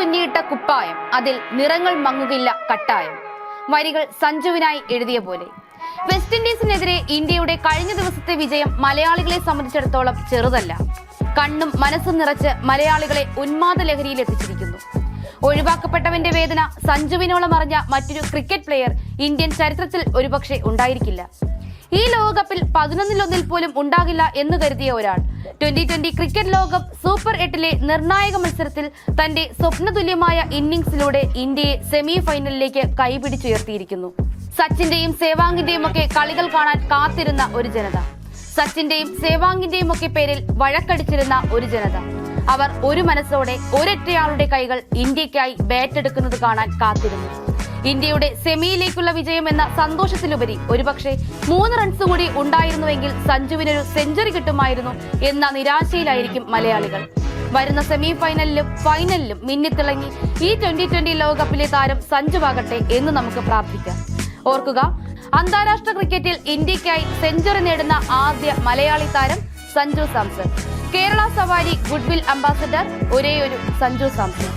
തുന്നിയിട്ട കുപ്പായം, അതിൽ നിറങ്ങൾ മങ്ങുകില്ല കട്ടായം. വരികൾ സഞ്ജുവിനായി എഴുതിയ പോലെ. വെസ്റ്റ് ഇൻഡീസിനെതിരെ ഇന്ത്യയുടെ കഴിഞ്ഞ ദിവസത്തെ വിജയം മലയാളികളെ സംബന്ധിച്ചിടത്തോളം ചെറുതല്ല. കണ്ണും മനസ്സും നിറച്ച് മലയാളികളെ ഉന്മാദ ലഹരിയിൽ എത്തിച്ചിരിക്കുന്നു. ഒഴിവാക്കപ്പെട്ടവന്റെ വേദന സഞ്ജുവിനോളം അറിഞ്ഞ മറ്റൊരു ക്രിക്കറ്റ് പ്ലെയർ ഇന്ത്യൻ ചരിത്രത്തിൽ ഒരുപക്ഷെ ഉണ്ടായിരിക്കില്ല. ഈ ലോകകപ്പിൽ 11-1 പോലും ഉണ്ടാകില്ല എന്ന് കരുതിയ ഒരാൾ T20 ക്രിക്കറ്റ് ലോകകപ്പ് സൂപ്പർ 8 നിർണായക മത്സരത്തിൽ തന്റെ സ്വപ്നതുല്യമായ ഇന്നിംഗ്സിലൂടെ ഇന്ത്യയെ സെമി ഫൈനലിലേക്ക് കൈപിടിച്ചുയർത്തിയിരിക്കുന്നു. സച്ചിന്റെയും സേവാങ്ങിന്റെയും ഒക്കെ കളികൾ കാണാൻ കാത്തിരുന്ന ഒരു ജനത, സച്ചിന്റെയും സേവാങ്ങിന്റെയും ഒക്കെ പേരിൽ വഴക്കടിച്ചിരുന്ന ഒരു ജനത, അവർ ഒരു മനസ്സോടെ ഒരൊറ്റയാളുടെ കൈകൾ ഇന്ത്യക്കായി ബാറ്റെടുക്കുന്നത് കാണാൻ കാത്തിരുന്നു. ഇന്ത്യയുടെ സെമിയിലേക്കുള്ള വിജയം എന്ന സന്തോഷത്തിലുപരി ഒരുപക്ഷെ 3 റൺസ് കൂടി ഉണ്ടായിരുന്നുവെങ്കിൽ സഞ്ജുവിനൊരു സെഞ്ചുറി കിട്ടുമായിരുന്നു എന്ന നിരാശയിലായിരിക്കും മലയാളികൾ. വരുന്ന സെമി ഫൈനലിലും ഫൈനലിലും മിന്നിത്തിളങ്ങി ഈ T20 ലോകകപ്പിലെ താരം സഞ്ജുവാകട്ടെ എന്ന് നമുക്ക് പ്രാർത്ഥിക്കാം. ഓർക്കുക, അന്താരാഷ്ട്ര ക്രിക്കറ്റിൽ ഇന്ത്യക്കായി സെഞ്ചുറി നേടുന്ന ആദ്യ മലയാളി താരം സഞ്ജു സാംസൺ. കേരള സവാരി ഗുഡ്വിൽ അംബാസഡർ ഒരേയൊരു സഞ്ജു സാംസൺ.